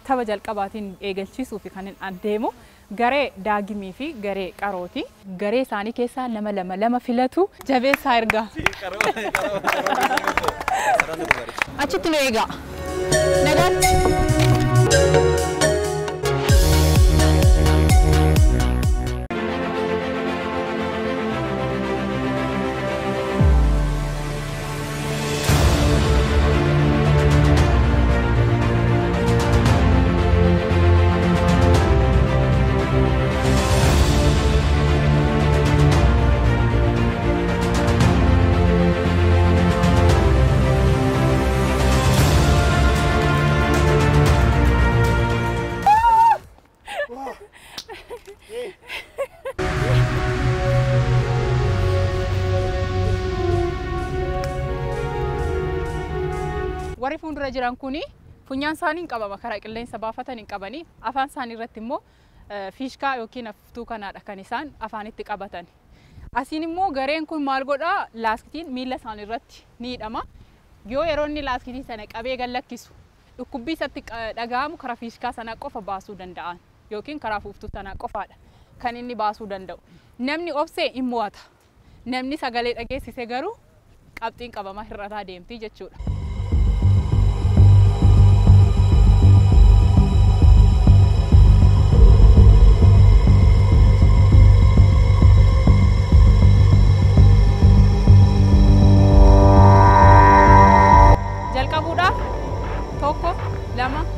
tapha jalqabaatiin eegalchiisuu fi kan hin deemu garee daagimii fi garee qarooti. Garee isaanii keessaa lama filatu jabeessaa ergaa. Achitti nu eegaa. Nagaatti. Warri fuuldura jiran kuni funyaan isaanii hin qabama karaa qilleensa baafatan hin qabani afaan isaanii irratti immoo fiishkaa yookiin aftuu kanaadha kan isaan afaanitti qabatan. Asiin immoo gareen kun maal godhaa laastikiin miila isaanii irratti ni hidhama. Yoo yeroo inni laastikiin sana qabee gallakkisu dhukkubbii isatti dhagahamu karaa fiishkaa sana qofa baasuu danda'an yookiin karaa fuuftuu sana qofaadha kan inni baasuu danda'u. Namni obsee hin mo'ata. Namni sagalee dhageessise garuu qabxiin qabamaa hir'ataa deemti jechuudha.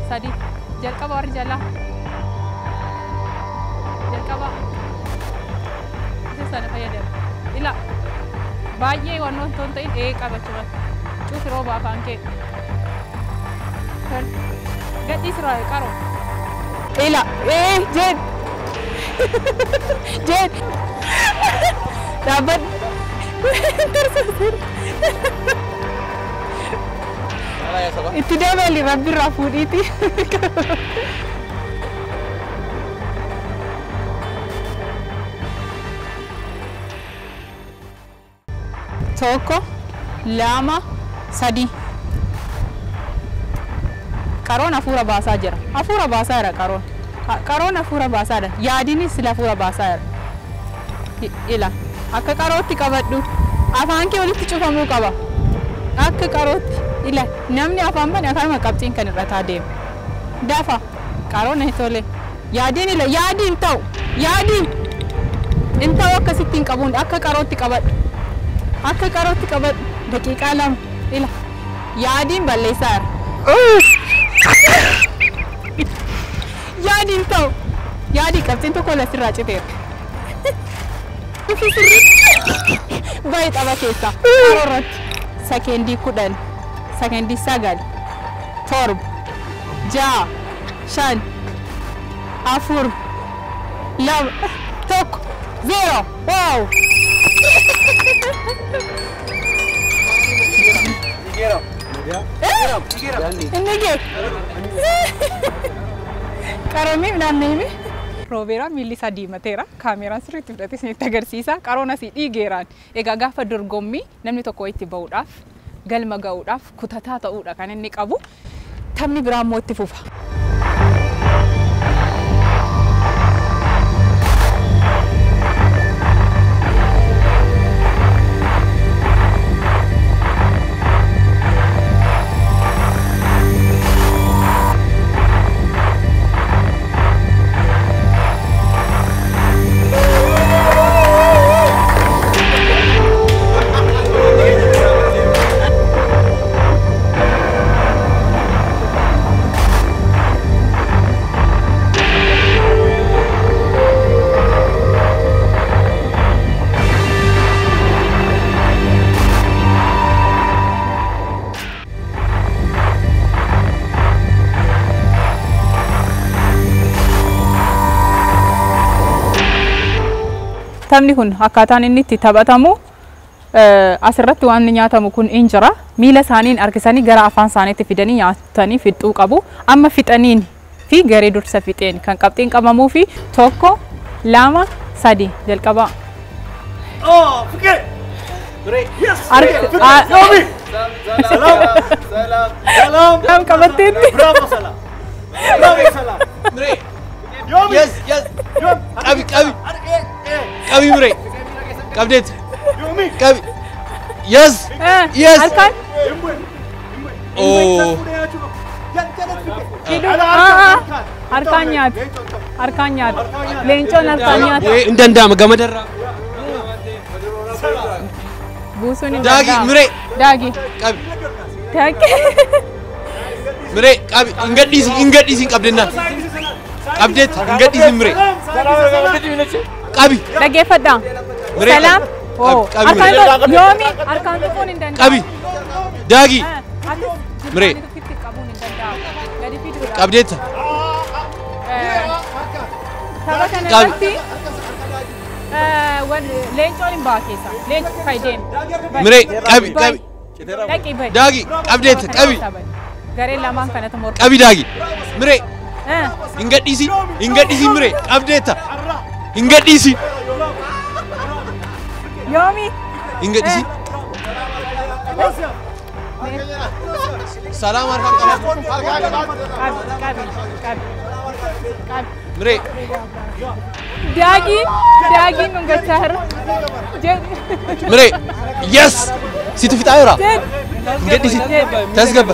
Sadi jalqaba warri jalaa jalqaba isa sana fayyadamu ila baay'ee wantoota ta'in qabachuu cufi rooba afaan kee gadhii siraa qaro ila jeen dhaabbad Itti dabali rabbi irraa fuudhiiti. Tokko, lama, sadi. Qaroon hafuura baasaa jira. Hafuura baasaa jira qaroon. Qaroon hafuura baasaa jira. Yaadinis sila hafuura baasaa jira. Ila akka qarootti qabadhu. Afaan kee walitti cufamuu qaba. Akka qarootti. Ila namni afaan bane afaan qabxiin kan irrataa deemu. Dafa qaroon tole. Yaadiin ila yaadiin ta'u. Yaadiin inta'u akkasittiin qabuun akka qarootti qabadhu. Akka qarootti qabadhu daqiiqaa lama. Ila yaadiin balleessaa jira. Yaadiin ta'u. Yaadii qabxiin tokko lasirraa citeera. Baay'ee xaba keessa. Qaroorratti sakendii 10. Sakendii 9 torba 6 5 4 2 1 0 wow Qarami naannemi Roobera miilli isaa diimateera kaameraan sirriitti fudhatee isinitti agarsiisa qaroon asii dhiigeeraan egaa gaafa dorgommii namni tokko itti ba'uudhaaf galma ga'uudhaaf kutataa ta'uudha kan inni qabu taphni biraa immoo itti fufa. Taphni kun akkaataan inni itti taphatamu asirratti waan nyaatamu kun injira miila isaaniin harkisanii gara afaan isaaniitti fidanii nyaatanii fixuu qabu amma fixaniin fi garee dursa fixeen kan qabxiin qabamuu fi 1 2 3 jalqaba. Oh, fikir. Yes. Salam. Salam kabatin. Bravo salam. Bravo. Mire. Yes, yes. Qabi, qabi. Qabi mire. Qabdet. Qabi. Yes. Yes. Harkaan. Oh. Harkaan nyaata. Harkaan nyaata. Leencoon harkaan nyaata. Indanda'ama gamadarraa. Buusuun hin Daagi danda'amu. mire. Daagi. Qabi. Daagi. Mire qabi ingadhiisin qabdennaa. Qabdet ingadhiisin mire. Qabi. Dhaggeeffadhaa. Mire. Salaam. Oh. Qabi Harkaan mire. yoomi harkaan tuquun hin danda'amu. Qabi. Daagi. Mire. Qabdeetta. Tapha kana irratti leencoon hin ba'a keessa. Leenci fayyadeen. Mire qabi qabi. Dhaqii bahi. Daagi qabdeetta qabi. Gareen lamaan kanatu morma. Qabi daagi. Mire. Ingadhiisi mire qabdeetta. Ingadhiisi. Yoomi. Ingadhiisi. Salaam harkaan Qabi. Mire. Daagiin dhungachaa jira. Mire. Yes. Situ fixaa jira. Ingadhiisi. Tasgabba.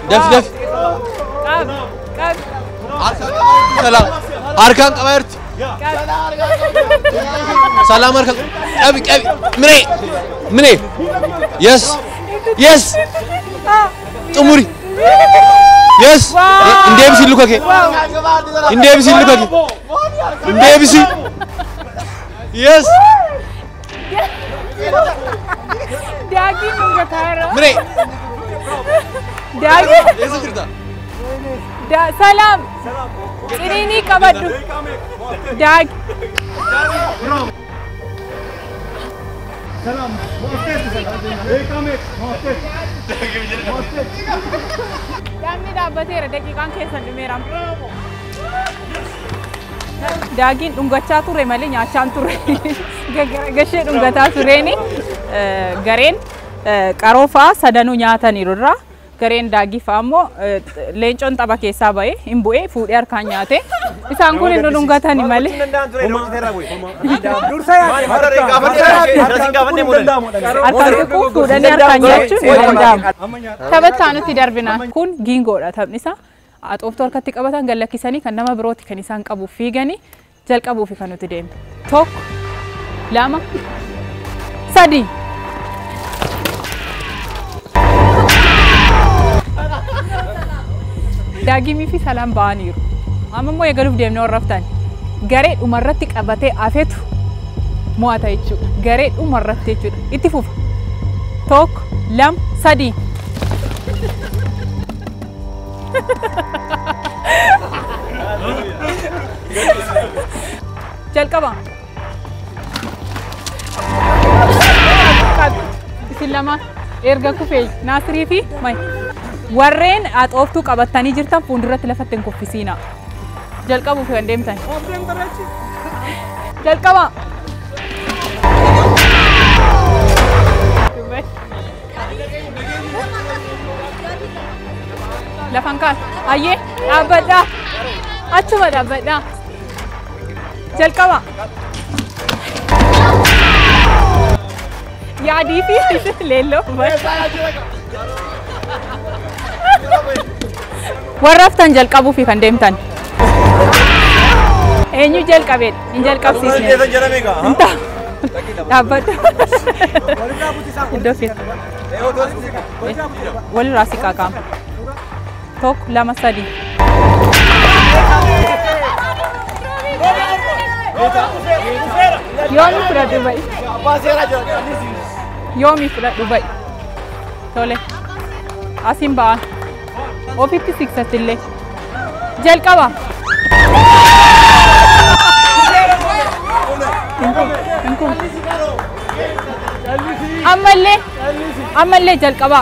Daf. Qabi. Salaam. Harkaan qaba jirti. Salaam harkaan. Qabi. Mire. Yes. Xumuri. Yes. Indeebisi luka kee. Indeebisi. Yes. Daagiin dhungataa jira. Mire. Daagi. Eessa jirta? Salaam. Ciniinii qabadhu. Daagi. Daanni dhaabbateera daqiiqaan keessan dhumeera. Daagiin dhungachaa ture malee nyaachaan ture. Gashee dhungataa tureeni gareen qaroo fa'aa sadanuu nyaataniiru irraa gareen daagii fa'aa immoo leencoon tapha keessaa ba'ee hin bu'ee fuudhee harkaan nyaate. Isaan kun hin dhungatani malee. Harkaan xiqqoo fuudhanii harkaan nyaachuun hin danda'amu. Taphataa nuti darbina. Kun giingoodha taphni isaa. Axooftuu harkatti qabatan gallakkisanii kan nama birooti kan isaan qabuuf fiiganii jalqabuuf kan nuti deemnu. 1 2 3 Daagimii fi Salaam ba'aniiru. Amma immoo eegaluuf deemnee warraftan. Garee dhumarratti qabatee afeetu mo'ata jechuudha. Garee dhumarratti jechuudha. Itti fufa. 1 2 3 jalqaba. Isin lama erga kufee Naasirii fi May warreen axooftuu qabatanii jirtan fuulduratti lafatti hin kuffisiinaa. Jalqabuuf kan deemtan. Jalqaba. Lafan kaan. Ayyee dhaabbadhaa. Achuma dhaabbadhaa. Jalqaba. Yaadii fi leelloo. Warra haftan jalqabuuf kan deemtan. Eenyu jalqabeedha? Hin jalqabsiisne. Dhaabbadhu. Iddoo feetu. Walirraa si qaaqaama. 1 2 3 Yoomi fudhadhu ba'i. Yoomi fudhadhu ba'i. Tole. Asiin ba'an. Ofitti siqsatillee. Jalqaba. Ammallee jalqaba.